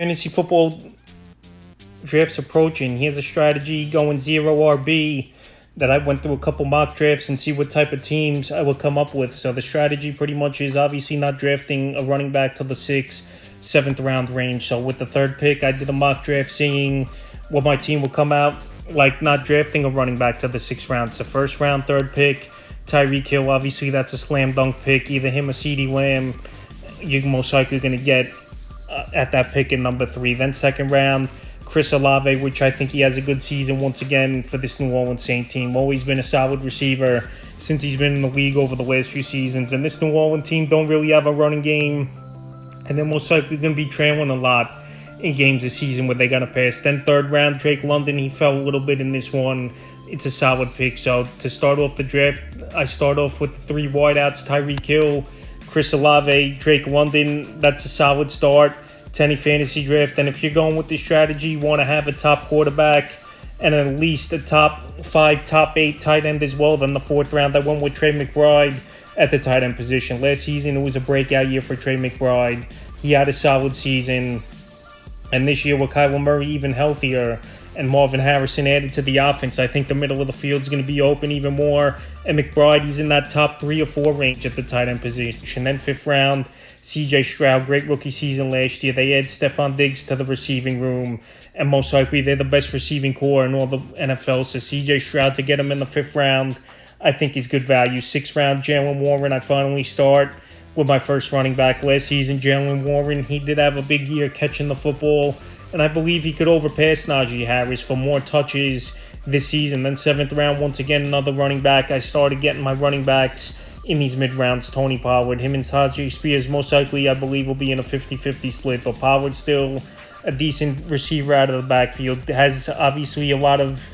Fantasy football drafts approaching. Here's a strategy going 0 RB that I went through a couple mock drafts and see what type of teams I would come up with. So the strategy pretty much is obviously not drafting a running back till the 6th, 7th round range. So with the third pick, I did a mock draft seeing what my team would come out like, not drafting a running back to the 6th round. It's the first round, third pick, Tyreek Hill. Obviously, that's a slam dunk pick. Either him or CeeDee Lamb, you're most likely going to get at that pick in number 3. Then second round, Chris Olave, which I think he has a good season once again for this New Orleans Saints team. Always been a solid receiver since he's been in the league over the last few seasons. And this New Orleans team don't really have a running game, and they're most likely going to be trailing a lot in games this season where they got to pass. Then third round, Drake London. He fell a little bit in this one. It's a solid pick. So to start off the draft, I start off with the 3 wideouts: Tyreek Hill, Chris Olave, Drake London. That's a solid start to any fantasy draft. And if you're going with this strategy, you want to have a top quarterback and at least a top 5, top 8 tight end as well. Then the 4th round, I went with Trey McBride at the tight end position. Last season, it was a breakout year for Trey McBride. He had a solid season. And this year with Kyler Murray even healthier and Marvin Harrison added to the offense, I think the middle of the field is going to be open even more. And McBride, he's in that top 3 or 4 range at the tight end position. Then 5th round, CJ Stroud, great rookie season last year. They add Stephon Diggs to the receiving room, and most likely they're the best receiving core in all the NFL. So CJ Stroud, to get him in the 5th round, I think is good value. 6th round, Jaylen Warren, I finally start with my first running back. Last season, Jaylen Warren, he did have a big year catching the football, and I believe he could overpass Najee Harris for more touches this season. Then 7th round, once again, another running back. I started getting my running backs in these mid-rounds. Tony Pollard, him and Tajay Spears, most likely, I believe, will be in a 50-50 split, but Pollard's still a decent receiver out of the backfield. Has obviously a lot of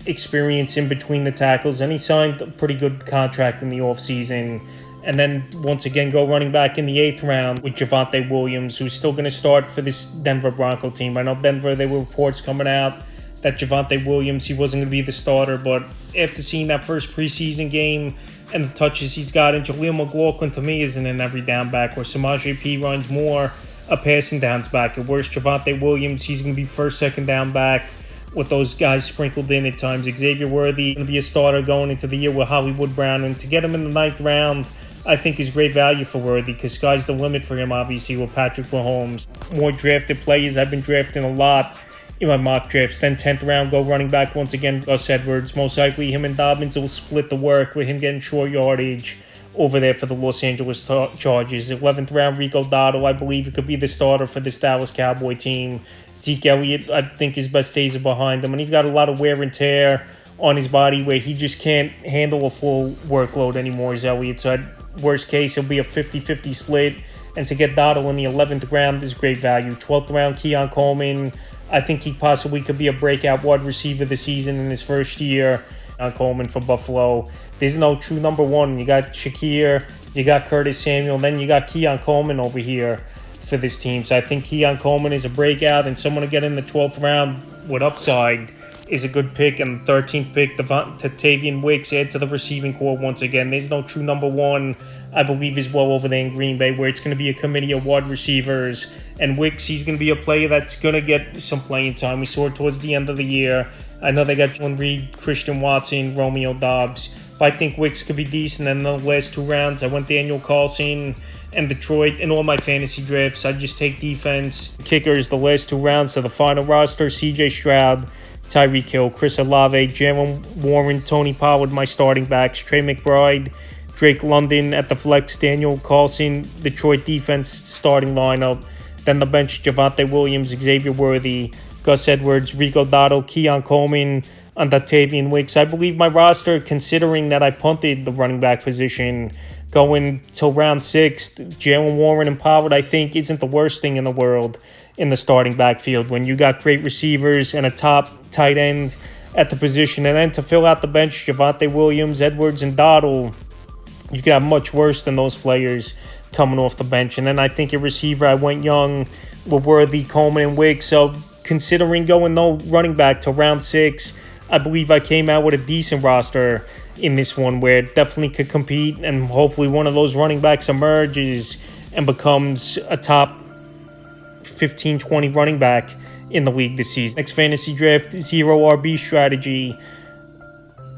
experience in between the tackles, and he signed a pretty good contract in the offseason. And then, once again, go running back in the 8th round with Javonte Williams, who's still going to start for this Denver Bronco team. I know Denver, there were reports coming out that Javonte Williams, he wasn't going to be the starter, but after seeing that first preseason game and the touches he's got, and Jaleel McLaughlin, to me, isn't an every down back, where Samaje P runs more a passing downs back. At worst, Javonte Williams, he's going to be first, second down back with those guys sprinkled in at times. Xavier Worthy going to be a starter going into the year with Hollywood Brown, and to get him in the 9th round, I think is great value for Worthy, because sky's the limit for him, obviously, with Patrick Mahomes. More drafted players. I've been drafting a lot in my mock drafts. Then 10th round, go running back once again, Gus Edwards. Most likely him and Dobbins will split the work with him getting short yardage over there for the Los Angeles Chargers. 11th round, Rico Dotto. I believe it could be the starter for this Dallas Cowboy team. Zeke Elliott, I think his best days are behind him, and he's got a lot of wear and tear on his body where he just can't handle a full workload anymore, as Elliott. So worst case, it'll be a 50-50 split. And to get Dotto in the 11th round is great value. 12th round, Keon Coleman. I think he possibly could be a breakout wide receiver this season in his first year. Keon Coleman for Buffalo. There's no true number 1. You got Shakir, you got Curtis Samuel, then you got Keon Coleman over here for this team. So I think Keon Coleman is a breakout, and someone to get in the 12th round with upside is a good pick. And the 13th pick, Tavian Wicks, add to the receiving core once again. There's no true number 1, I believe, as well over there in Green Bay, where it's going to be a committee of wide receivers. And Wicks, he's going to be a player that's going to get some playing time. We saw it towards the end of the year. I know they got Jalen Reed, Christian Watson, Romeo Doubs, but I think Wicks could be decent. And in the last 2 rounds, I went Daniel Carlson and Detroit. In all my fantasy drafts, I just take defense. Kickers, the last 2 rounds. So the final roster: CJ Stroud, Tyreek Hill, Chris Olave, Jaylen Warren, Tony Pollard, my starting backs. Trey McBride, Drake London at the flex, Daniel Carlson, Detroit defense starting lineup. Then the bench: Javonte Williams, Xavier Worthy, Gus Edwards, Rico Dotto, Keon Coleman, and Tavian Wicks. I believe my roster, considering that I punted the running back position going till round 6, Jaylen Warren and Pollard, I think, isn't the worst thing in the world in the starting backfield when you got great receivers and a top tight end at the position. And then to fill out the bench, Javonte Williams, Edwards, and Dotto, you could have much worse than those players coming off the bench. And then I think a receiver, I went young with Worthy, Coleman, and Wicks. So considering going no running back to round 6, I believe I came out with a decent roster in this one where it definitely could compete, and hopefully one of those running backs emerges and becomes a top 15, 20 running back in the league this season. Next fantasy draft, 0 RB strategy.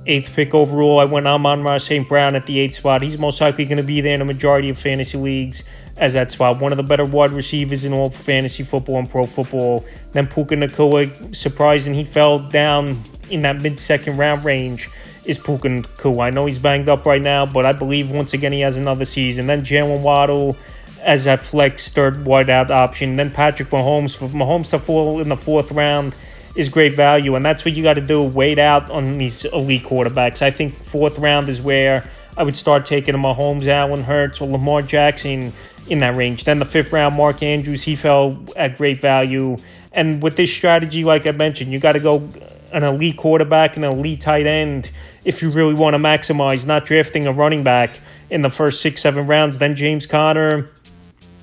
8th pick overall, I went Amon-Ra St. Brown at the 8th spot. He's most likely going to be there in a majority of fantasy leagues as that spot. One of the better wide receivers in all fantasy football and pro football. Then Puka Nacua, surprising he fell down in that mid-second round range, is Puka Nacua. I know he's banged up right now, but I believe once again he has another season. Then Jalen Waddle as that flex third wideout option. Then Patrick Mahomes. For Mahomes to fall in the 4th round is great value, and that's what you got to do, wait out on these elite quarterbacks. I think 4th round is where I would start taking Mahomes, Allen Hurts, or Lamar Jackson in that range. Then the 5th round, Mark Andrews, he fell at great value. And with this strategy, like I mentioned, you got to go an elite quarterback and an elite tight end if you really want to maximize, not drafting a running back in the first 6, 7 rounds. Then James Conner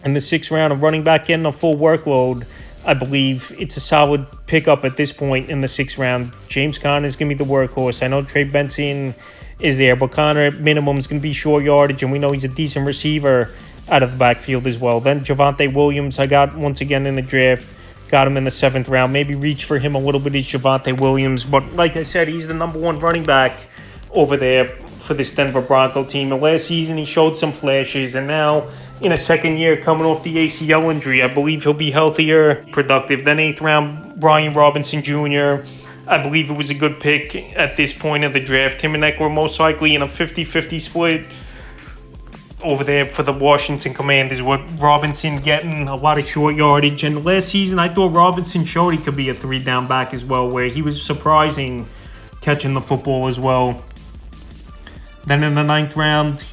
in the 6th round, a running back getting a full workload. I believe it's a solid pickup at this point in the 6th round. James Conner is going to be the workhorse. I know Trey Benson is there, but Conner at minimum is going to be short yardage, and we know he's a decent receiver out of the backfield as well. Then Javonte Williams, I got once again in the draft. Got him in the 7th round. Maybe reach for him a little bit is Javonte Williams, but like I said, he's the number 1 running back over there for this Denver Bronco team. And last season, he showed some flashes, and now in a second year coming off the ACL injury, I believe he'll be healthier, productive. Then 8th round, Brian Robinson Jr., I believe it was a good pick at this point of the draft. Him and Eckler most likely in a 50-50 split over there for the Washington Commanders, with Robinson getting a lot of short yardage. And last season, I thought Robinson showed he could be a 3-down back as well, where he was surprising catching the football as well. Then in the 9th round,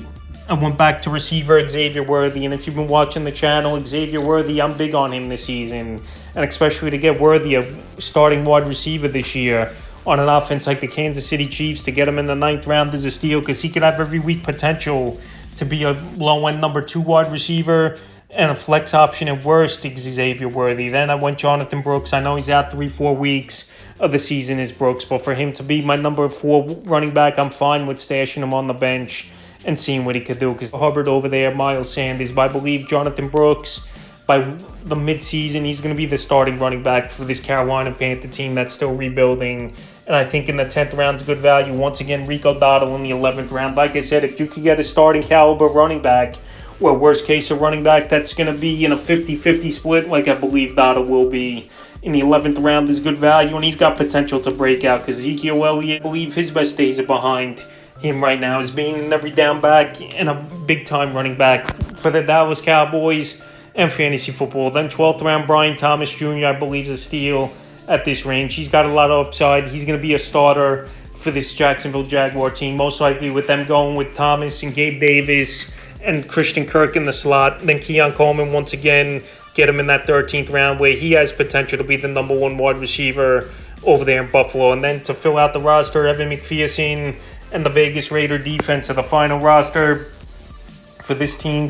I went back to receiver Xavier Worthy. And if you've been watching the channel, Xavier Worthy, I'm big on him this season. And especially to get Worthy a starting wide receiver this year on an offense like the Kansas City Chiefs, to get him in the 9th round is a steal, because he could have every week potential to be a low-end number 2 wide receiver and a flex option at worst, Xavier Worthy. Then I went Jonathan Brooks. I know he's out 3-4 weeks of the season is Brooks, but for him to be my number 4 running back, I'm fine with stashing him on the bench and seeing what he could do, because Hubbard over there, Miles Sanders, but I believe Jonathan Brooks, by the midseason, he's going to be the starting running back for this Carolina Panther team that's still rebuilding. And I think in the 10th round is good value. Once again, Rico Dotto in the 11th round. Like I said, if you could get a starting caliber running back, or worst case, a running back that's going to be in a 50-50 split, like I believe Dotto will be in the 11th round, is good value. And he's got potential to break out, because Ezekiel Elliott, I believe his best days are behind him right now, as being an every down back and a big-time running back for the Dallas Cowboys and fantasy football. Then 12th round, Brian Thomas Jr., I believe, is a steal at this range. He's got a lot of upside. He's going to be a starter for this Jacksonville Jaguar team, most likely with them going with Thomas and Gabe Davis and Christian Kirk in the slot. Then Keon Coleman, once again, get him in that 13th round, where he has potential to be the number 1 wide receiver over there in Buffalo. And then to fill out the roster, Evan McPherson and the Vegas Raider defense are the final roster for this team.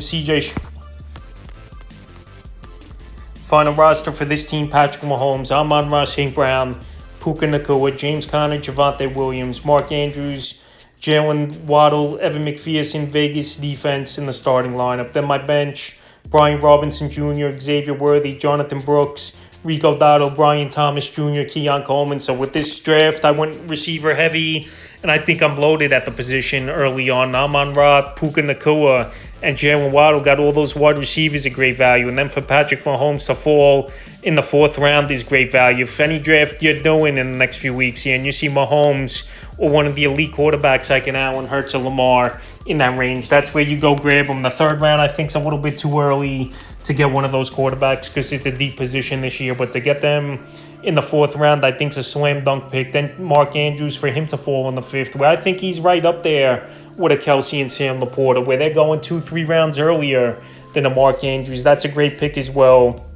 Final roster for this team: Patrick Mahomes, Amon-Ra St. Brown, Puka Nacua, James Conner, Javonte Williams, Mark Andrews, Jalen Waddle, Evan McPherson, Vegas defense in the starting lineup. Then my bench: Brian Robinson Jr., Xavier Worthy, Jonathan Brooks, Rico Dotto, Brian Thomas Jr., Keon Coleman. So with this draft, I went receiver heavy, and I think I'm loaded at the position early on. Amon-Ra, Puka Nacua, and Jalen Waddle got all those wide receivers at great value. And then for Patrick Mahomes to fall in the 4th round is great value. If any draft you're doing in the next few weeks here, and you see Mahomes or one of the elite quarterbacks like an Allen Hurts or Lamar in that range, that's where you go grab them. The 3rd round, I think, is a little bit too early to get one of those quarterbacks, because it's a deep position this year. But to get them in the 4th round, I think, is a slam dunk pick. Then Mark Andrews, for him to fall in the 5th, where I think he's right up there with a Kelsey and Sam Laporta, where they're going 2-3 rounds earlier than a Mark Andrews. That's a great pick as well.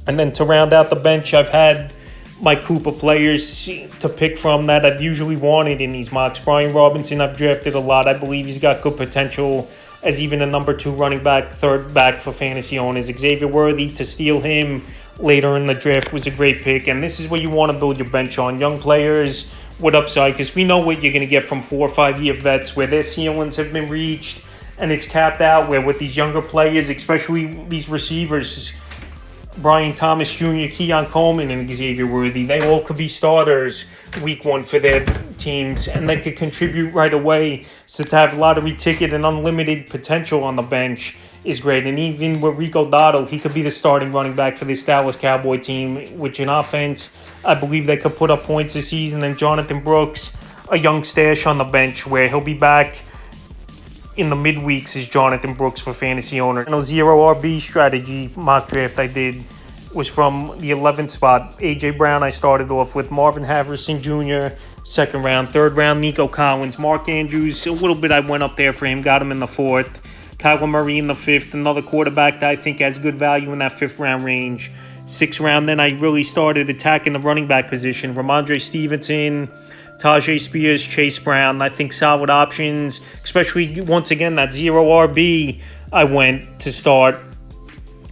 And then to round out the bench, I've had my Cooper players to pick from that I've usually wanted in these mocks. Brian Robinson, I've drafted a lot. I believe he's got good potential as even a number 2 running back, 3rd back for fantasy owners. Xavier Worthy, to steal him later in the draft was a great pick. And this is what you want to build your bench on: young players with upside, because we know what you're going to get from 4 or 5 year vets where their ceilings have been reached and it's capped out, where with these younger players, especially these receivers, Brian Thomas Jr., Keon Coleman, and Xavier Worthy. They all could be starters week one for their teams, and they could contribute right away. So to have lottery ticket and unlimited potential on the bench is great. And even with Rico Dotto, he could be the starting running back for this Dallas Cowboy team, which in offense, I believe they could put up points this season. And Jonathan Brooks, a young stash on the bench where he'll be back in the midweeks is Jonathan Brooks for fantasy owner. And a zero RB strategy mock draft I did was from the 11th spot. A.J. Brown I started off with, Marvin Harrison Jr., second round. Third round, Nico Collins. Mark Andrews, a little bit I went up there for him, got him in the fourth. Kyler Murray in the fifth, another quarterback that I think has good value in that fifth round range. Sixth round, then I really started attacking the running back position. Ramondre Stevenson, Tajay Spears, Chase Brown, I think solid options, especially once again that zero RB I went to start.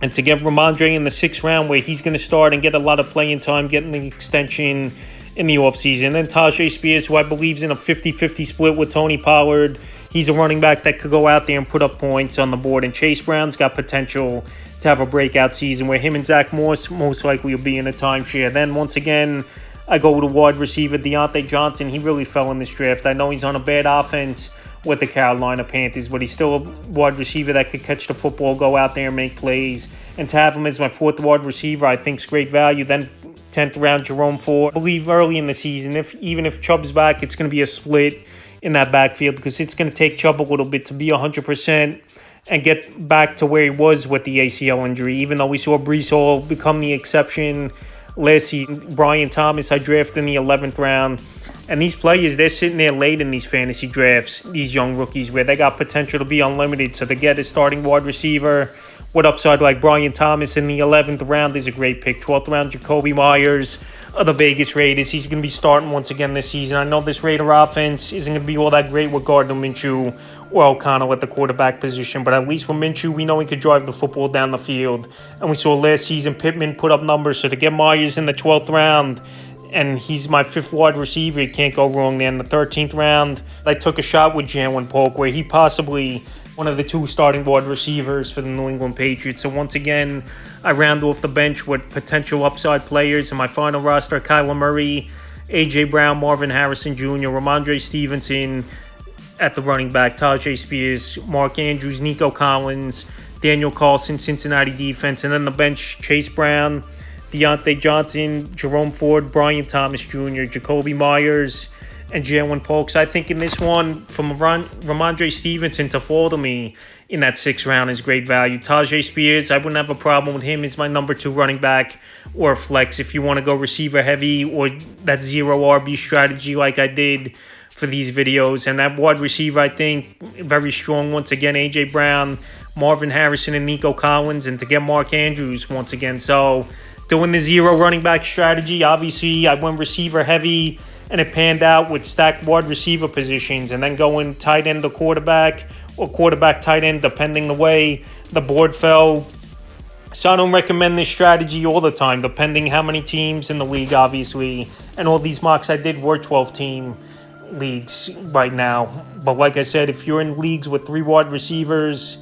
And to get Ramondre in the sixth round where he's going to start and get a lot of playing time, getting the extension in the offseason. And then Tajay Spears, who I believe is in a 50-50 split with Tony Pollard. He's a running back that could go out there and put up points on the board. And Chase Brown's got potential to have a breakout season where him and Zach Moss most likely will be in a timeshare. Then once again, I go with a wide receiver, Deontay Johnson. He really fell in this draft. I know he's on a bad offense with the Carolina Panthers, but he's still a wide receiver that could catch the football, go out there and make plays. And to have him as my fourth wide receiver, I think is great value. Then 10th round, Jerome Ford. I believe early in the season, even if Chubb's back, it's going to be a split in that backfield because it's going to take Chubb a little bit to be 100% and get back to where he was with the ACL injury, even though we saw Breece Hall become the exception last season. Brian Thomas, I drafted in the 11th round. And these players, they're sitting there late in these fantasy drafts, these young rookies, where they got potential to be unlimited. So to get a starting wide receiver with upside like Brian Thomas in the 11th round is a great pick. 12th round, Jacoby Myers of the Vegas Raiders. He's going to be starting once again this season. I know this Raider offense isn't going to be all that great with Gardner Minshew or O'Connell at the quarterback position, but at least with Minshew, we know he could drive the football down the field. And we saw last season Pittman put up numbers. So to get Myers in the 12th round, and he's my fifth wide receiver, you can't go wrong there. In the 13th round, I took a shot with Jalen Polk, where he possibly one of the two starting wide receivers for the New England Patriots. So once again, I round off the bench with potential upside players. In my final roster, Kyler Murray, A.J. Brown, Marvin Harrison Jr., Ramondre Stevenson at the running back, Tajay Spears, Mark Andrews, Nico Collins, Daniel Carlson, Cincinnati defense, and then the bench, Chase Brown, Deontay Johnson, Jerome Ford, Brian Thomas Jr., Jacoby Myers, and Jalen Polk. I think in this one, from Ramondre Stevenson to fall to me in that sixth round is great value. Tajay Spears, I wouldn't have a problem with him. He's my number two running back or flex if you want to go receiver heavy or that zero RB strategy like I did for these videos. And that wide receiver, I think, very strong. Once again, A.J. Brown, Marvin Harrison, and Nico Collins. And to get Mark Andrews once again. So doing the zero running back strategy, obviously I went receiver heavy and it panned out with stacked wide receiver positions, and then going tight end to quarterback or quarterback tight end depending the way the board fell. So I don't recommend this strategy all the time, depending how many teams in the league, obviously. And all these mocks I did were 12-team leagues right now. But like I said, if you're in leagues with 3 wide receivers,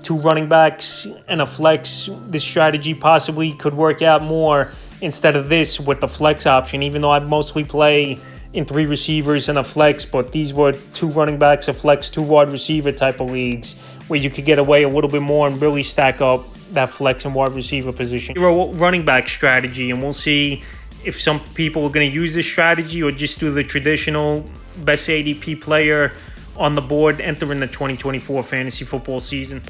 2 running backs, and a flex, this strategy possibly could work out more instead of this with the flex option, even though I mostly play in 3 receivers and a flex. But these were 2 running backs, a flex, 2 wide receiver type of leagues where you could get away a little bit more and really stack up that flex and wide receiver position. Running back strategy, and we'll see if some people are going to use this strategy or just do the traditional best ADP player on the board entering the 2024 fantasy football season.